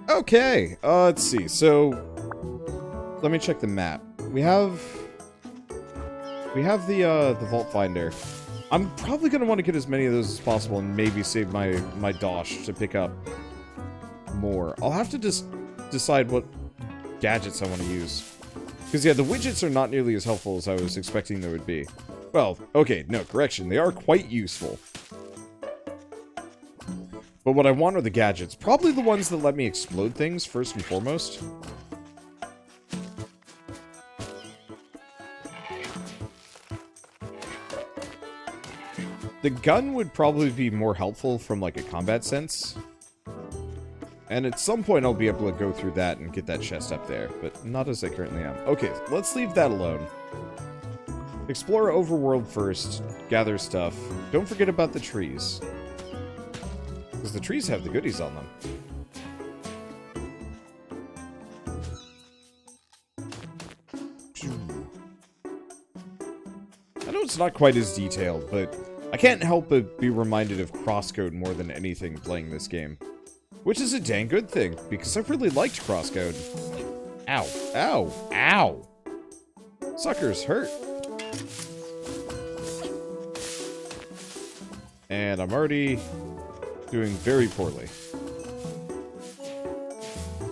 Okay, let's see. So, let me check the map. We have the Vault Finder. I'm probably going to want to get as many of those as possible and maybe save my dosh to pick up more. I'll have to just decide what gadgets I want to use. Because, yeah, the widgets are not nearly as helpful as I was expecting they would be. Well, okay, no, correction. They are quite useful. But what I want are the gadgets. Probably the ones that let me explode things, first and foremost. The gun would probably be more helpful from, like, a combat sense. And at some point I'll be able to go through that and get that chest up there, but not as I currently am. Okay, let's leave that alone. Explore overworld first, gather stuff. Don't forget about the trees. Because the trees have the goodies on them. I know it's not quite as detailed, but I can't help but be reminded of Crosscode more than anything playing this game. Which is a dang good thing, because I really liked Crosscode. Ow. Ow. Ow. Suckers hurt. And I'm already doing very poorly.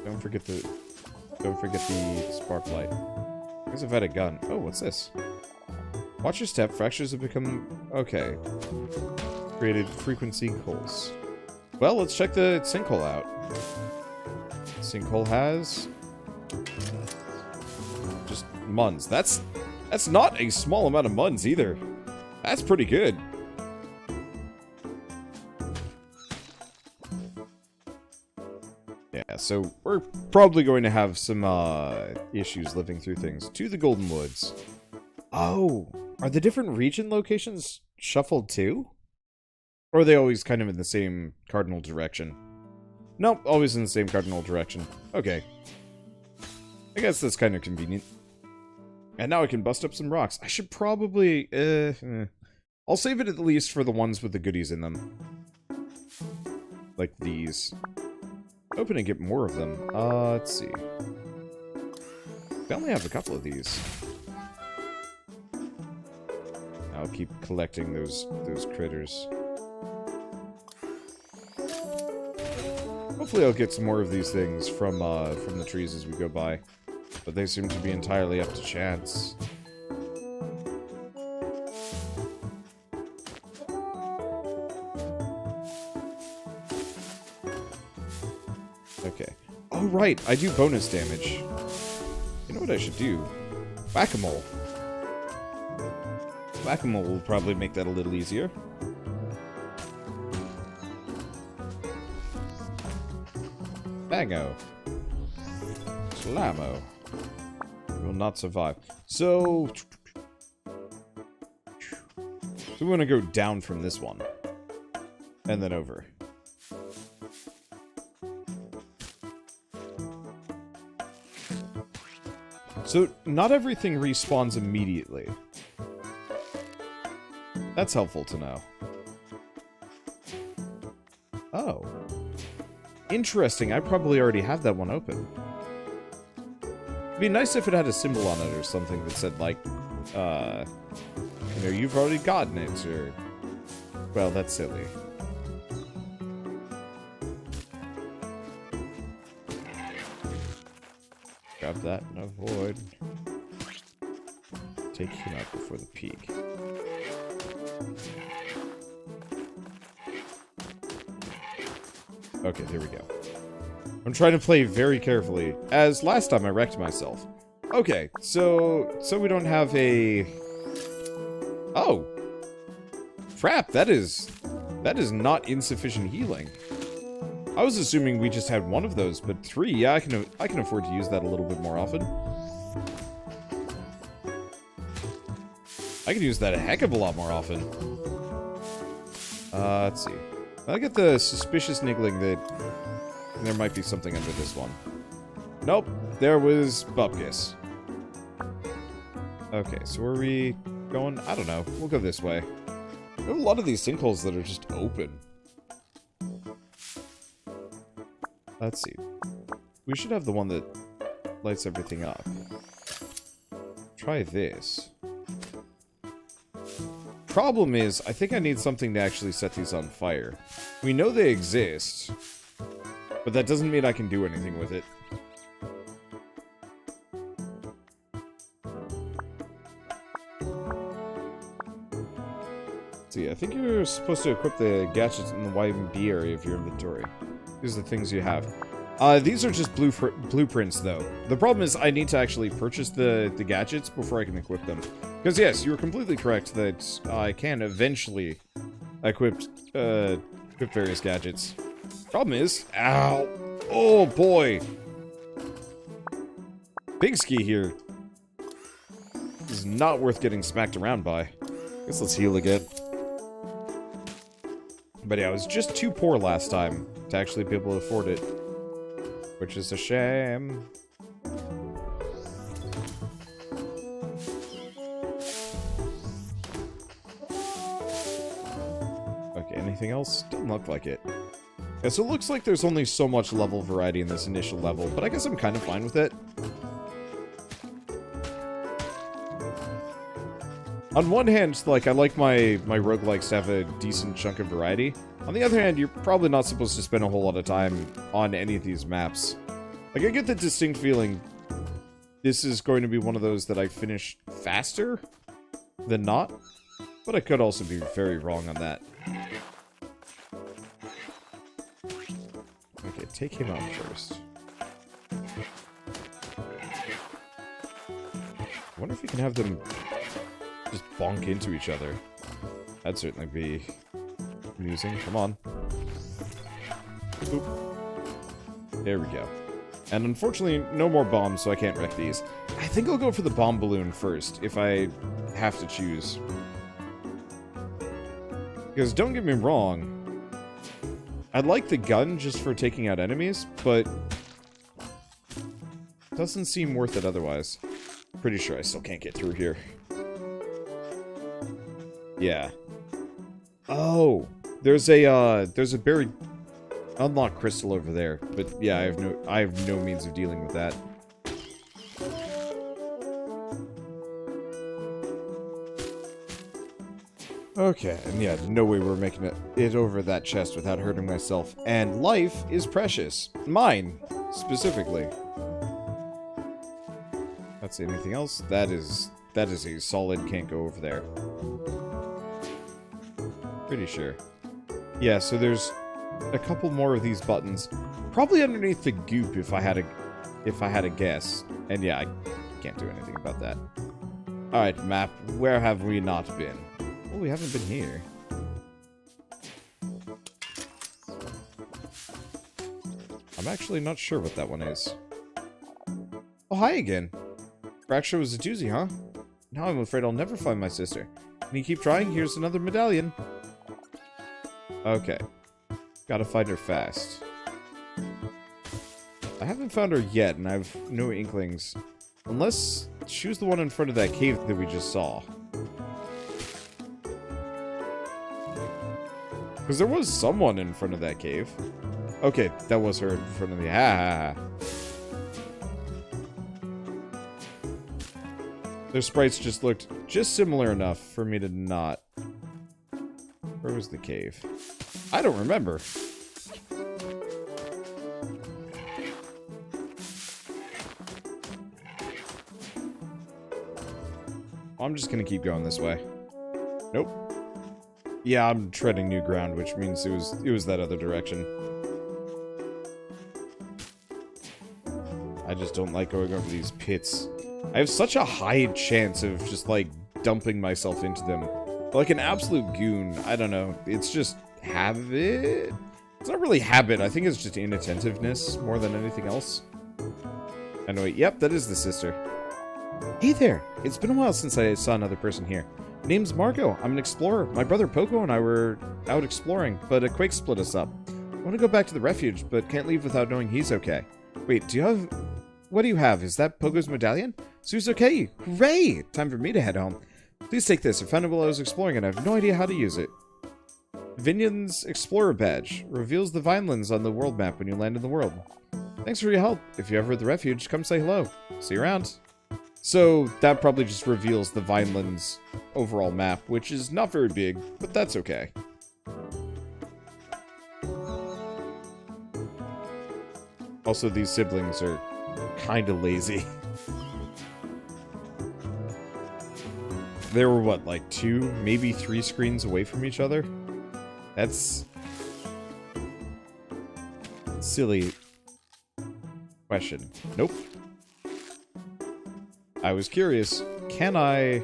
Don't forget the Sparklite. I guess I've had a gun. Oh, what's this? Watch your step. Fractures have become... Okay. Created frequency holes. Well, let's check the sinkhole out. Sinkhole has... just muns. That's not a small amount of muns either. That's pretty good. Yeah, so we're probably going to have some issues living through things. To the Golden Woods. Oh, are the different region locations shuffled too? Or are they always kind of in the same cardinal direction? Nope, always in the same cardinal direction. Okay. I guess that's kind of convenient. And now I can bust up some rocks. I should probably... I'll save it at least for the ones with the goodies in them. Like these. Hoping to get more of them. Let's see. I only have a couple of these. I'll keep collecting those critters. Hopefully I'll get some more of these things from the trees as we go by. But they seem to be entirely up to chance. Okay. Oh, right. I do bonus damage. You know what I should do? Whack-a-mole. Whack-a-mole will probably make that a little easier. Bango. Slammo. Will not survive. So we want to go down from this one. And then over. So, not everything respawns immediately. That's helpful to know. Oh. Interesting, I probably already have that one open. It'd be nice if it had a symbol on it or something that said, like, you know, you've already gotten it, or... Well, that's silly. Grab that and avoid. Take him out before the peak. Okay, there we go. I'm trying to play very carefully, as last time I wrecked myself. Okay, so we don't have a... Oh! Crap, that is not insufficient healing. I was assuming we just had one of those, but 3, yeah, I can afford to use that a little bit more often. I could use that a heck of a lot more often. Let's see. I get the suspicious niggling that there might be something under this one. Nope, there was Bupkis. Okay, so where are we going? I don't know. We'll go this way. There are a lot of these sinkholes that are just open. Let's see. We should have the one that lights everything up. Try this. Problem is, I think I need something to actually set these on fire. We know they exist, but that doesn't mean I can do anything with it. See, I think you're supposed to equip the gadgets in the YMB area of your inventory. These are the things you have. These are just blueprints, though. The problem is I need to actually purchase the gadgets before I can equip them. Because, yes, you were completely correct that I can eventually equip various gadgets. Problem is... Ow! Oh, boy! Big Ski here is not worth getting smacked around by. Guess let's heal again. But yeah, I was just too poor last time to actually be able to afford it. Which is a shame. Okay, anything else? Doesn't look like it. Yeah, so it looks like there's only so much level variety in this initial level, but I guess I'm kind of fine with it. On one hand, like, I like my roguelikes to have a decent chunk of variety. On the other hand, you're probably not supposed to spend a whole lot of time on any of these maps. Like, I get the distinct feeling this is going to be one of those that I finish faster than not, but I could also be very wrong on that. Okay, take him out first. I wonder if you can have them just bonk into each other. That'd certainly be amusing. Come on. Boop. There we go. And unfortunately, no more bombs, so I can't wreck these. I think I'll go for the bomb balloon first, if I have to choose. Because don't get me wrong, I like the gun just for taking out enemies, but it doesn't seem worth it otherwise. Pretty sure I still can't get through here. Yeah. Oh, there's a buried unlocked crystal over there, but yeah, I have no means of dealing with that. Okay, and yeah, no way we're making it over that chest without hurting myself. And life is precious. Mine, specifically. That's anything else? That is a solid can't go over there. Pretty sure. Yeah, so there's a couple more of these buttons. Probably underneath the goop if I had a guess. And yeah, I can't do anything about that. Alright, map, where have we not been? Oh, we haven't been here. I'm actually not sure what that one is. Oh, hi again. Fracture was a doozy, huh? Now I'm afraid I'll never find my sister. Can you keep trying? Here's another medallion. Okay. Gotta find her fast. I haven't found her yet, and I have no inklings. Unless she was the one in front of that cave that we just saw. Because there was someone in front of that cave. Okay, that was her in front of the... Ha ha ha. Their sprites just looked just similar enough for me to not... Where was the cave? I don't remember. I'm just gonna keep going this way. Nope. Yeah, I'm treading new ground, which means it was that other direction. I just don't like going over these pits. I have such a high chance of just, like, dumping myself into them. Like an absolute goon. I don't know. It's just habit? It's not really habit. I think it's just inattentiveness more than anything else. Anyway, yep, that is the sister. Hey there! It's been a while since I saw another person here. My name's Marco. I'm an explorer. My brother Poco and I were out exploring, but a quake split us up. I want to go back to the refuge, but can't leave without knowing he's okay. Wait, do you have... What do you have? Is that Pogo's medallion? Sue's okay! Hooray! Time for me to head home. Please take this. I found it while I was exploring and I have no idea how to use it. Vinyan's Explorer Badge. Reveals the Vinelands on the world map when you land in the world. Thanks for your help. If you're ever at the refuge, come say hello. See you around. So, that probably just reveals the Vineland's overall map, which is not very big, but that's okay. Also, these siblings are kinda lazy. They were, what, like 2, maybe 3 screens away from each other? That's... silly question. Nope. I was curious, can I...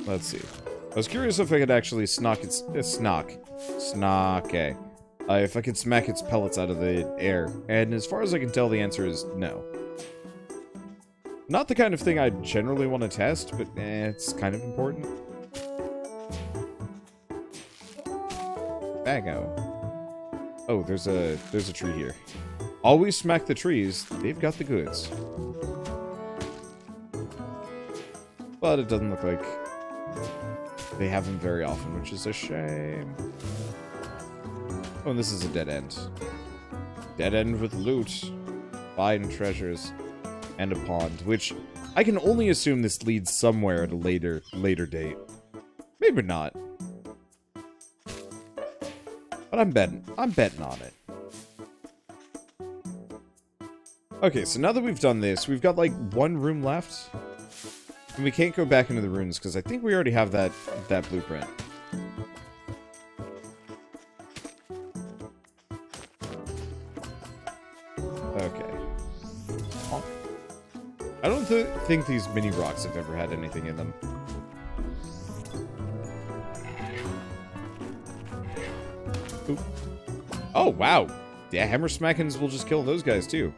Let's see. I was curious if I could actually if I could smack its pellets out of the air. And as far as I can tell, the answer is no. Not the kind of thing I generally want to test, but it's kind of important. Bago. Oh, there's a tree here. Always smack the trees. They've got the goods. But it doesn't look like they have them very often, which is a shame. Oh, and this is a dead end. Dead end with loot, fine treasures, and a pond, which I can only assume this leads somewhere at a later date. Maybe not. But I'm betting on it. Okay, so now that we've done this, we've got like 1 room left. And we can't go back into the ruins because I think we already have that blueprint. Okay. Oh. I don't think these mini rocks have ever had anything in them. Oop. Oh, wow. Yeah, hammer smackins will just kill those guys too.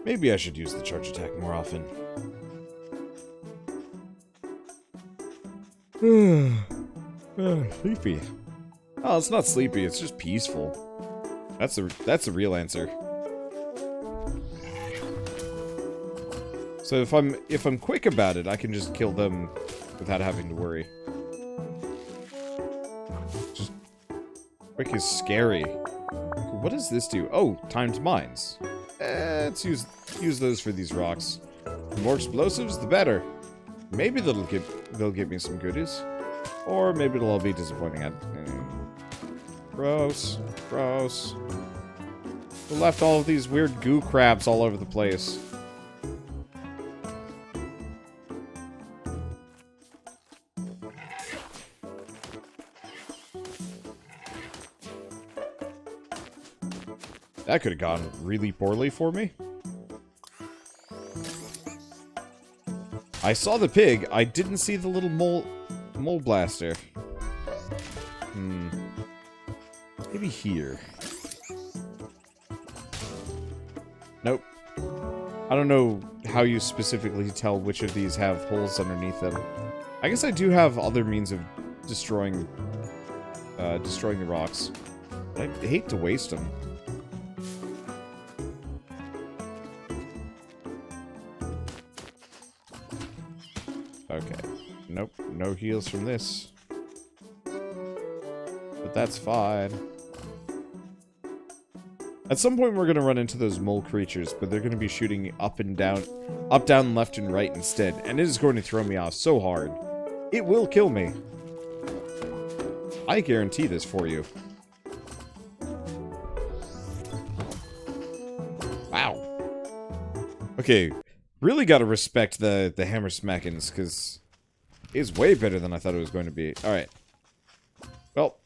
Maybe I should use the charge attack more often. Sleepy. Oh, it's not sleepy, it's just peaceful. That's the real answer. So if I'm quick about it, I can just kill them without having to worry. Just quick is scary. What does this do? Oh, timed mines. Let's use those for these rocks. The more explosives, the better. Maybe they'll give me some goodies, or maybe it'll all be disappointing. Gross, gross. We left all of these weird goo crabs all over the place. That could have gone really poorly for me. I saw the pig. I didn't see the little mole blaster. Maybe here. Nope. I don't know how you specifically tell which of these have holes underneath them. I guess I do have other means of destroying the rocks. But I hate to waste them. Okay. Nope. No heals from this. But that's fine. At some point we're going to run into those mole creatures, but they're going to be shooting up, down, left, and right instead. And it is going to throw me off so hard. It will kill me. I guarantee this for you. Wow. Okay. Really got to respect the hammer smackins, because it's way better than I thought it was going to be. Alright. Well,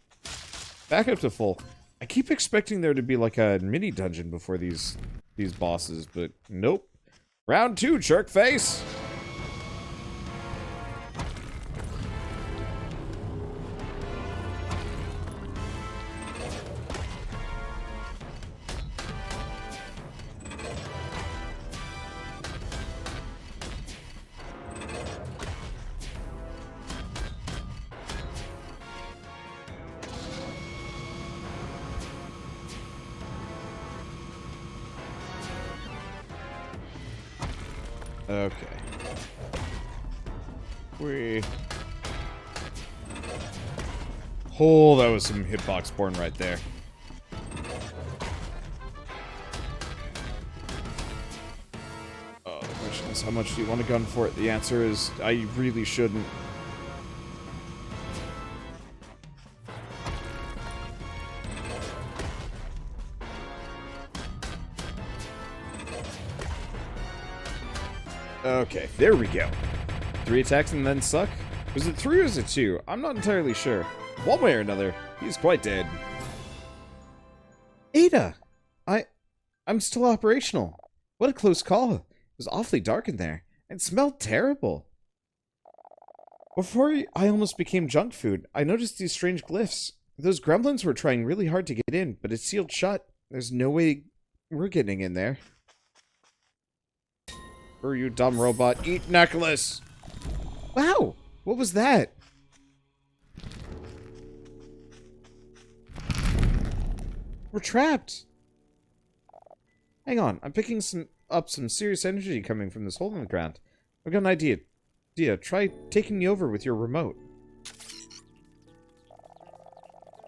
back up to full. I keep expecting there to be like a mini dungeon before these bosses, but nope. Round 2, jerk face! Okay. Oh, that was some hitbox porn right there. Oh, the question is, how much do you want a gun for it? The answer is, I really shouldn't. Okay, there we go. 3 attacks and then suck? Was it 3 or was it 2? I'm not entirely sure. One way or another, he's quite dead. Ada! I'm still operational. What a close call. It was awfully dark in there. It smelled terrible. Before I almost became junk food, I noticed these strange glyphs. Those gremlins were trying really hard to get in, but it's sealed shut. There's no way we're getting in there. You dumb robot. Eat necklace! Wow! What was that? We're trapped! Hang on, I'm picking up some serious energy coming from this hole in the ground. I've got an idea. Try taking me over with your remote.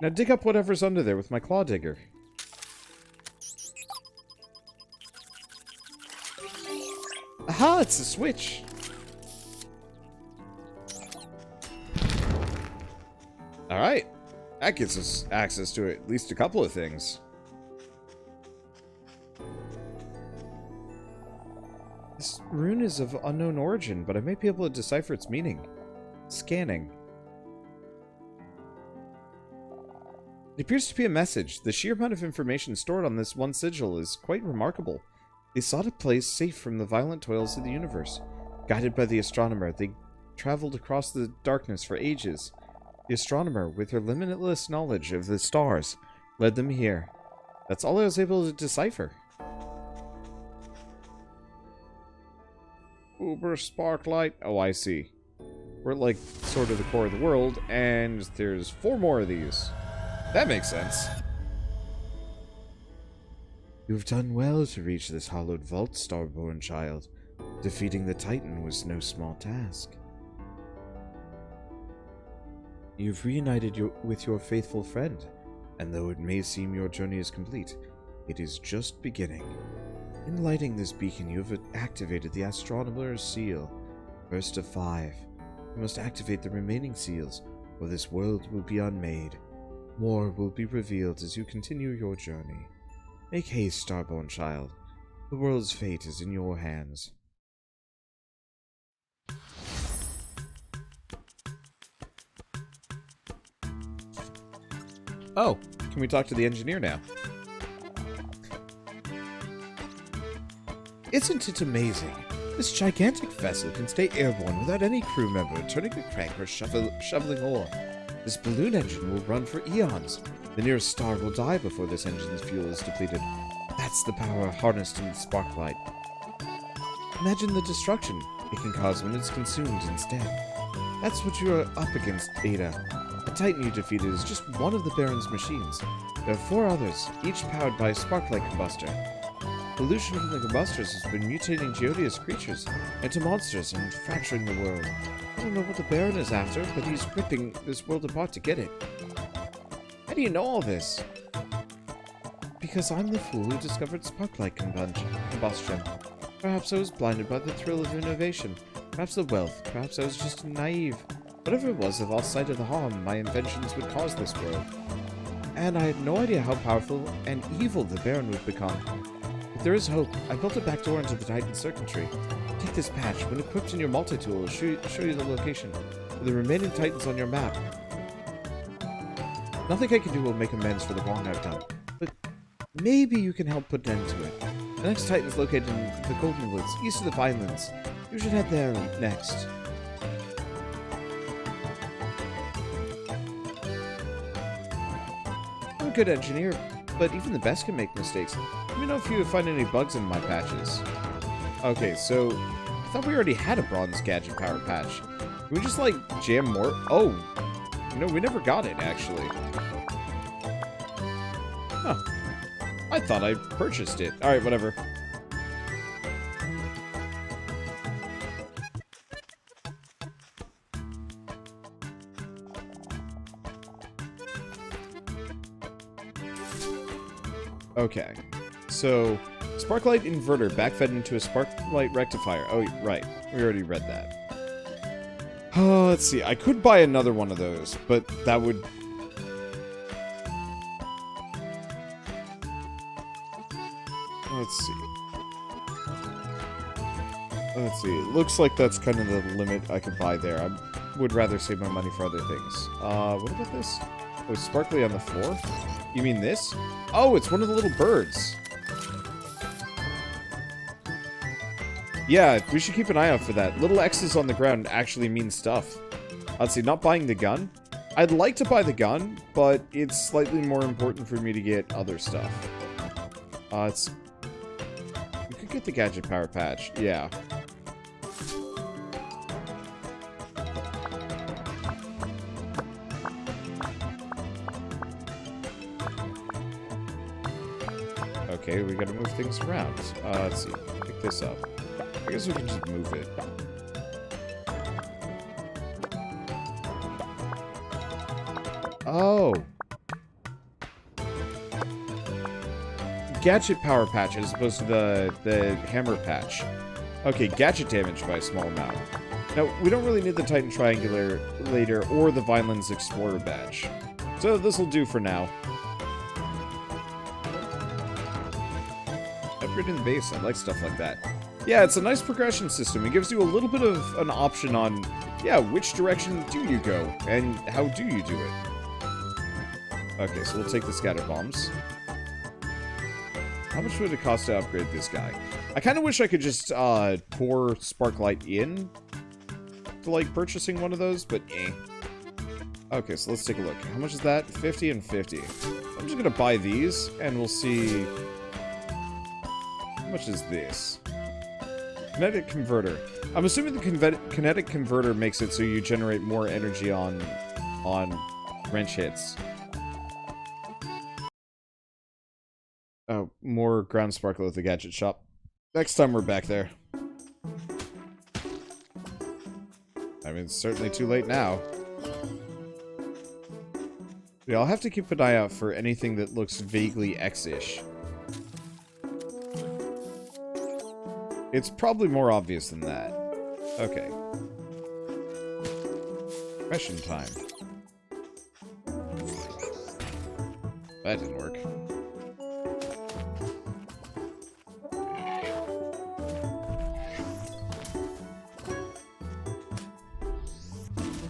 Now dig up whatever's under there with my claw digger. Aha, it's a switch. Alright. That gets us access to at least a couple of things. This rune is of unknown origin, but I may be able to decipher its meaning. Scanning. It appears to be a message. The sheer amount of information stored on this one sigil is quite remarkable. They sought a place safe from the violent toils of the universe. Guided by the astronomer, they traveled across the darkness for ages. The astronomer, with her limitless knowledge of the stars, led them here. That's all I was able to decipher. Uber Sparklite. Oh, I see. We're like sort of the core of the world, and there's 4 more of these. That makes sense. You've done well to reach this hallowed vault, starborn child. Defeating the Titan was no small task. You've reunited with your faithful friend, and though it may seem your journey is complete, it is just beginning. In lighting this beacon, you have activated the astronomer's seal. First of 5. You must activate the remaining seals, or this world will be unmade. More will be revealed as you continue your journey. Make haste, starborn child. The world's fate is in your hands. Oh, can we talk to the engineer now? Isn't it amazing? This gigantic vessel can stay airborne without any crew member turning a crank or shoveling ore. This balloon engine will run for eons. The nearest star will die before this engine's fuel is depleted. That's the power harnessed in the Sparklite. Imagine the destruction it can cause when it's consumed instead. That's what you are up against, Ada. The Titan you defeated is just one of the Baron's machines. There are 4 others, each powered by a Sparklite combustor. Pollution from the combustors has been mutating Geodia's creatures into monsters and fracturing the world. I don't know what the Baron is after, but he's ripping this world apart to get it. How do you know all this? Because I'm the fool who discovered Sparklite combustion. Perhaps I was blinded by the thrill of innovation. Perhaps the wealth. Perhaps I was just naive. Whatever it was, I've lost sight of the harm my inventions would cause this world. And I had no idea how powerful and evil the Baron would become. If there is hope, I built a back door into the Titan circuitry. Take this patch. When equipped in your multi-tool, it will show you the location of the remaining Titans on your map. Nothing I can do will make amends for the wrong I've done, but maybe you can help put an end to it. The next Titan is located in the Golden Woods, east of the Vinelands. You should head there next. I'm a good engineer, but even the best can make mistakes. Let me know if you find any bugs in my patches. Okay, so I thought we already had a bronze gadget power patch. Can we just like jam more? Oh, you know, we never got it actually. Huh. I thought I purchased it. Alright, whatever. Okay. So, Sparklite inverter backfed into a Sparklite rectifier. Oh, right. We already read that. Let's see. I could buy another one of those, but that would... Let's see. Let's see. It looks like that's kind of the limit I could buy there. I would rather save my money for other things. What about this? Oh, sparkly on the floor? You mean this? Oh, it's one of the little birds. Yeah, we should keep an eye out for that. Little X's on the ground actually mean stuff. Let's see, not buying the gun? I'd like to buy the gun, but it's slightly more important for me to get other stuff. It's... We could get the gadget power patch. Yeah. Okay, we gotta move things around. Let's see. Pick this up. I guess we can just move it. Oh! Gadget power patch as opposed to the hammer patch. Okay, gadget damage by a small amount. Now, we don't really need the Titan Triangular later or the Vineland's Explorer badge. So this'll do for now. Upgrade in the base, I like stuff like that. Yeah, it's a nice progression system. It gives you a little bit of an option on, yeah, which direction do you go, and how do you do it. Okay, so we'll take the scatter bombs. How much would it cost to upgrade this guy? I kind of wish I could just pour Sparklite in to, like, purchasing one of those, but eh. Okay, so let's take a look. How much is that? 50 and 50. I'm just gonna buy these, and we'll see... How much is this? Kinetic converter. I'm assuming the kinetic converter makes it so you generate more energy on wrench hits. Oh, more ground sparkle at the gadget shop. Next time we're back there. I mean, it's certainly too late now. Yeah, I'll have to keep an eye out for anything that looks vaguely X-ish. It's probably more obvious than that. Okay. Question time. That didn't work.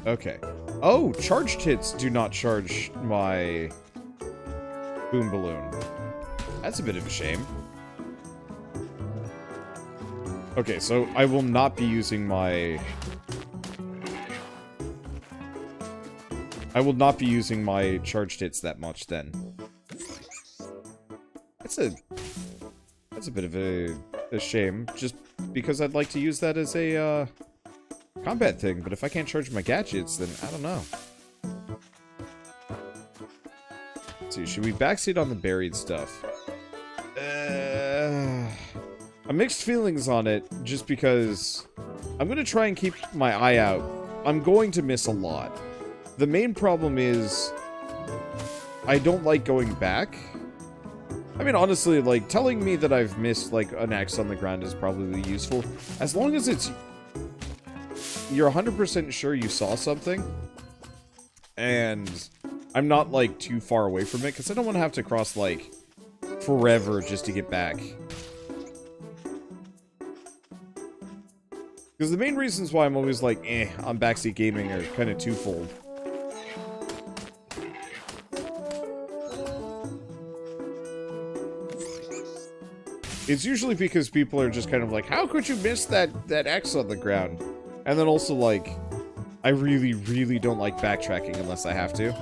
Okay. Oh, charged hits do not charge my boom balloon. That's a bit of a shame. Okay, so I will not be using my... I will not be using my charged hits that much then. That's a bit of a shame, just because I'd like to use that as a combat thing, but if I can't charge my gadgets, then I don't know. Let's see, should we backseat on the buried stuff? Mixed feelings on it, just because I'm going to try and keep my eye out. I'm going to miss a lot. The main problem is I don't like going back. I mean, honestly, like, telling me that I've missed, like, an X on the ground is probably useful. As long as it's... You're 100% sure you saw something. And I'm not, like, too far away from it, because I don't want to have to cross, like, forever just to get back. Because the main reasons why I'm always like, on backseat gaming are kind of twofold. It's usually because people are just kind of like, how could you miss that X on the ground? And then also, like, I really, really don't like backtracking unless I have to.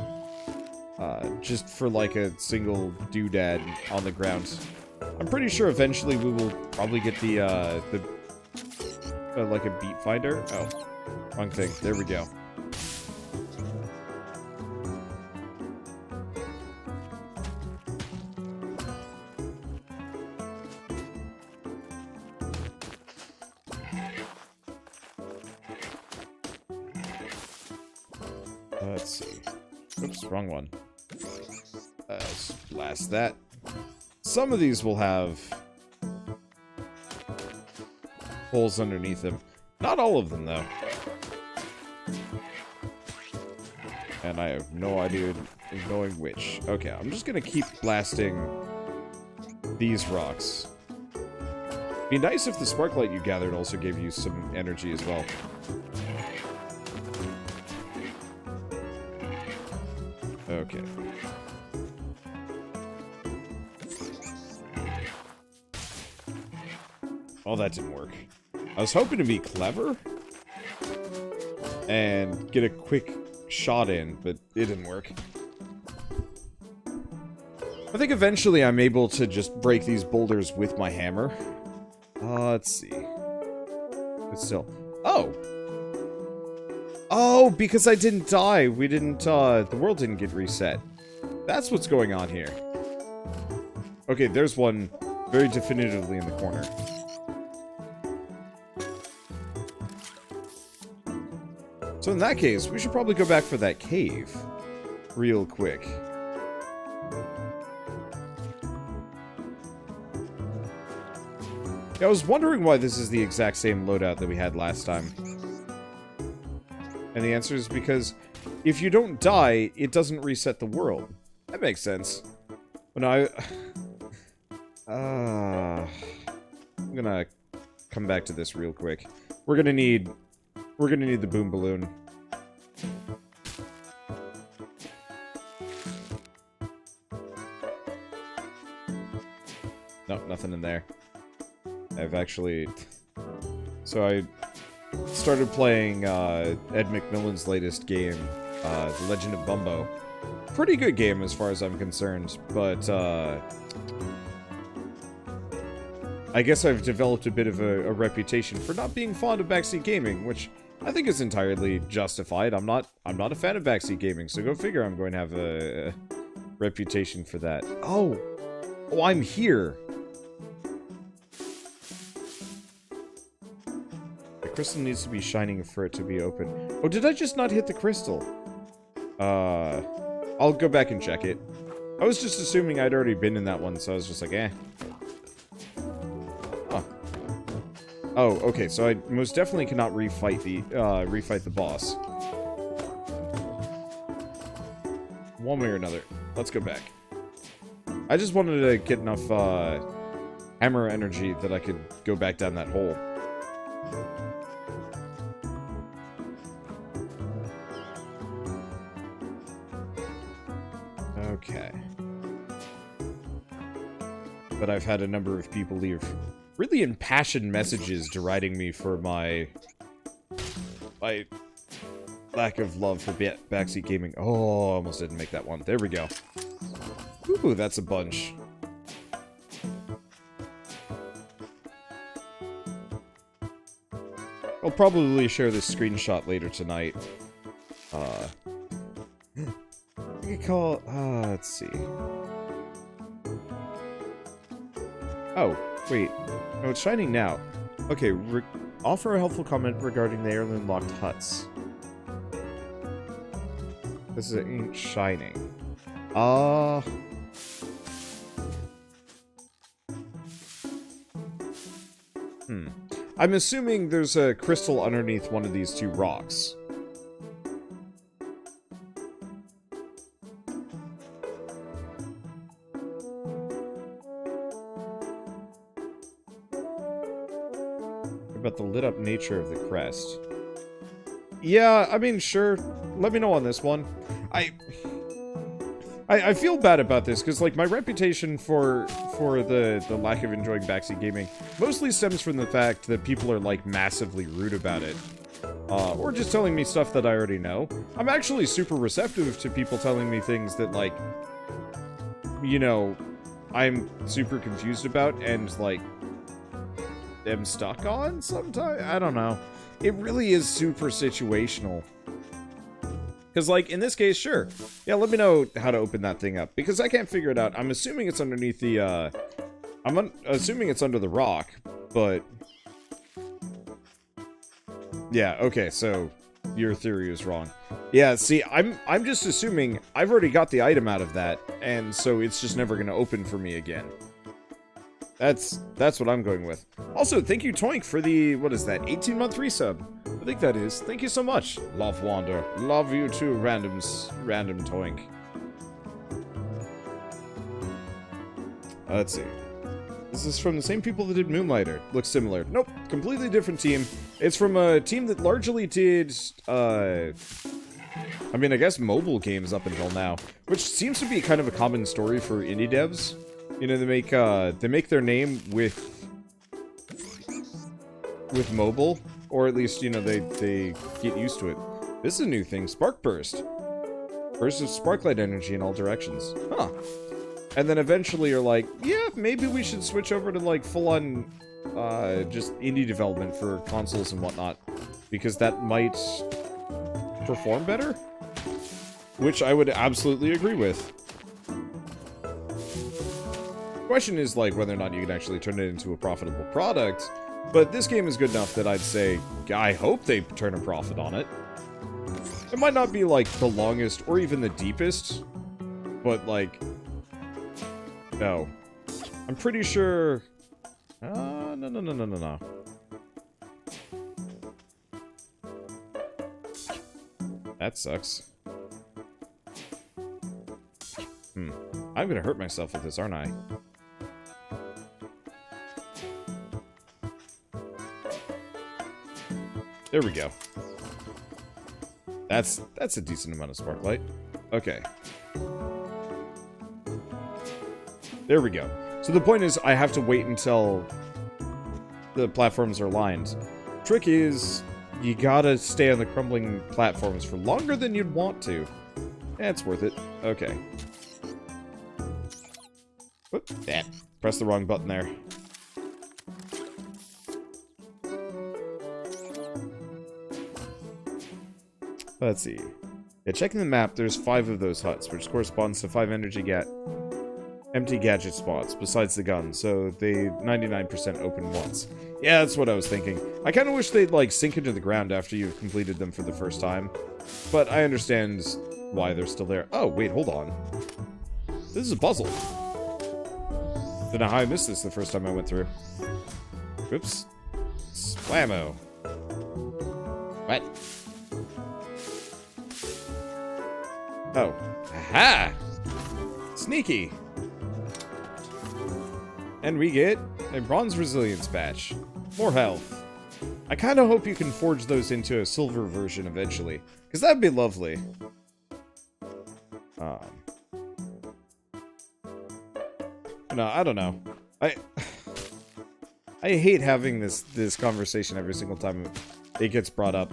Just for, like, a single doodad on the ground. I'm pretty sure eventually we will probably get the like a beat finder? Oh, wrong thing. There we go. Let's see. Oops, wrong one. Let's blast that. some of these will have holes underneath them. Not all of them, though. And I have no idea of knowing which. Okay, I'm just gonna keep blasting these rocks. Be nice if the Sparklite you gathered also gave you some energy as well. Okay. Oh, that didn't work. I was hoping to be clever and get a quick shot in, but it didn't work. I think eventually I'm able to just break these boulders with my hammer. Let's see. But still. Oh! Oh, because I didn't die. We didn't, the world didn't get reset. That's what's going on here. Okay, there's one very definitively in the corner. So in that case, we should probably go back for that cave real quick. Yeah, I was wondering why this is the exact same loadout that we had last time. And the answer is because if you don't die, it doesn't reset the world. That makes sense. But no, I'm gonna come back to this real quick. We're gonna need the boom balloon. Nope, nothing in there. I've actually... So I started playing Ed McMillan's latest game, The Legend of Bumbo. Pretty good game as far as I'm concerned, but I guess I've developed a bit of a reputation for not being fond of backseat gaming, which I think is entirely justified. I'm not a fan of backseat gaming, so go figure I'm going to have a reputation for that. Oh, I'm here. The crystal needs to be shining for it to be open. Oh, did I just not hit the crystal? I'll go back and check it. I was just assuming I'd already been in that one, so I was just like, eh. Oh, okay, so I most definitely cannot refight the boss. One way or another. Let's go back. I just wanted to get enough hammer energy that I could go back down that hole. Okay. But I've had a number of people leave really impassioned messages deriding me for my lack of love for backseat gaming. Oh, almost didn't make that one. There we go. Ooh, that's a bunch. I'll probably share this screenshot later tonight. I could call... let's see. Oh, wait. No, it's shining now. Okay, offer a helpful comment regarding the heirloom-locked huts. This ain't shining. I'm assuming there's a crystal underneath one of these two rocks. About the lit up nature of the crest. Yeah, I mean, sure. Let me know on this one. I feel bad about this, because, like, my reputation for the lack of enjoying backseat gaming mostly stems from the fact that people are, like, massively rude about it. Or just telling me stuff that I already know. I'm actually super receptive to people telling me things that, like, you know, I'm super confused about and, like, am stuck on sometimes? I don't know. It really is super situational. Because, like, in this case, sure. Yeah, let me know how to open that thing up. Because I can't figure it out. I'm assuming it's underneath the, I'm assuming it's under the rock, but... Yeah, okay, so your theory is wrong. Yeah, see, I'm just assuming I've already got the item out of that, and so it's just never going to open for me again. That's what I'm going with. Also, thank you, Toink, for the, what is that, 18-month resub? I think that is. Thank you so much. Love Wander. Love you too, random Toink. Let's see. This is from the same people that did Moonlighter. Looks similar. Nope, completely different team. It's from a team that largely did, I mean, I guess mobile games up until now, which seems to be kind of a common story for indie devs. You know, they make their name with mobile, or at least, you know, they get used to it. This is a new thing, Spark Burst. Burst of Sparklite energy in all directions. Huh. And then eventually you're like, yeah, maybe we should switch over to, like, full-on, just indie development for consoles and whatnot. Because that might perform better? Which I would absolutely agree with. The question is, like, whether or not you can actually turn it into a profitable product. But this game is good enough that I'd say, I hope they turn a profit on it. It might not be, like, the longest or even the deepest. But, like... No. I'm pretty sure... No. That sucks. I'm gonna hurt myself with this, aren't I? There we go. That's a decent amount of Sparklite. Okay. There we go. So the point is, I have to wait until the platforms are lined. Trick is, you gotta stay on the crumbling platforms for longer than you'd want to. Eh, it's worth it. Okay. Whoop. Press the wrong button there. Let's see. Yeah, checking the map, there's 5 of those huts, which corresponds to 5 empty gadget spots, besides the gun, so they 99% open once. Yeah, that's what I was thinking. I kind of wish they'd, like, sink into the ground after you've completed them for the first time. But I understand why they're still there. Oh, wait, hold on. This is a puzzle. Don't know how I missed this the first time I went through. Oops. Splammo. What? Oh. Aha! Sneaky! And we get a bronze resilience patch. More health. I kind of hope you can forge those into a silver version eventually, because that'd be lovely. No, I don't know. I hate having this conversation every single time it gets brought up.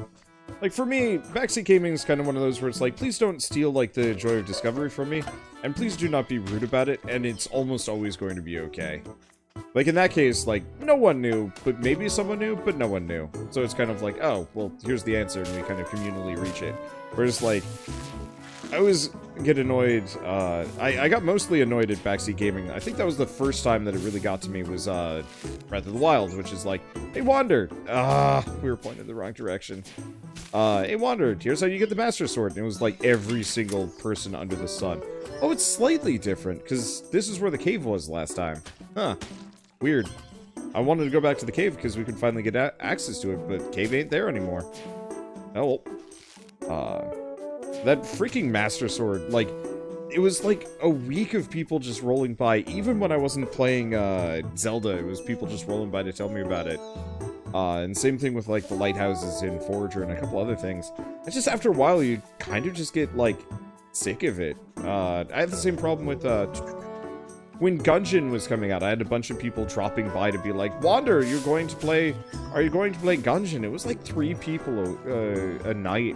Like, for me, backseat gaming is kind of one of those where it's like, please don't steal, like, the joy of discovery from me, and please do not be rude about it, and it's almost always going to be okay. Like, in that case, like, no one knew, but maybe someone knew, but no one knew. So it's kind of like, oh, well, here's the answer, and we kind of communally reach it. Whereas, like, I always get annoyed, I got mostly annoyed at backseat gaming. I think that was the first time that it really got to me was, Breath of the Wild, which is like, hey, Wander! We were pointed in the wrong direction. Hey, Wander, here's how you get the Master Sword. And it was like every single person under the sun. Oh, it's slightly different, because this is where the cave was last time. Huh. Weird. I wanted to go back to the cave because we could finally get access to it, but cave ain't there anymore. Oh, well. That freaking Master Sword, like, it was like a week of people just rolling by. Even when I wasn't playing Zelda, it was people just rolling by to tell me about it. And same thing with, like, the lighthouses in Forager and a couple other things. It's just, after a while, you kind of just get, like, sick of it. I had the same problem with, when Gungeon was coming out, I had a bunch of people dropping by to be like, Wander, are you going to play Gungeon? It was like 3 people a night.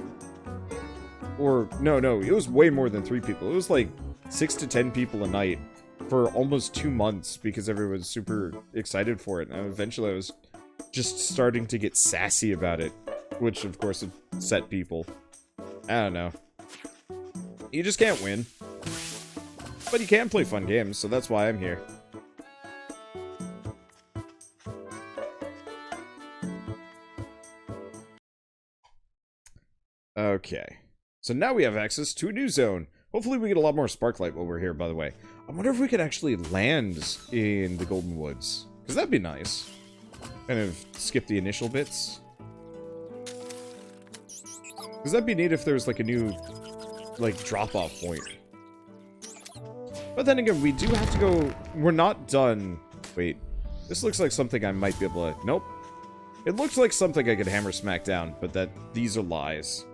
Or, no, it was way more than 3 people. It was like 6 to 10 people a night for almost 2 months because everyone was super excited for it. And eventually I was just starting to get sassy about it, which of course upset people. I don't know. You just can't win. But you can play fun games, so that's why I'm here. Okay. So now we have access to a new zone. Hopefully we get a lot more Sparklite while we're here, by the way. I wonder if we could actually land in the Golden Woods. Because that'd be nice. Kind of skip the initial bits. Because that'd be neat if there was, like, a new, like, drop-off point. But then again, we do have to go... We're not done... Wait. This looks like something I might be able to... Nope. It looks like something I could hammer smack down, but these are lies.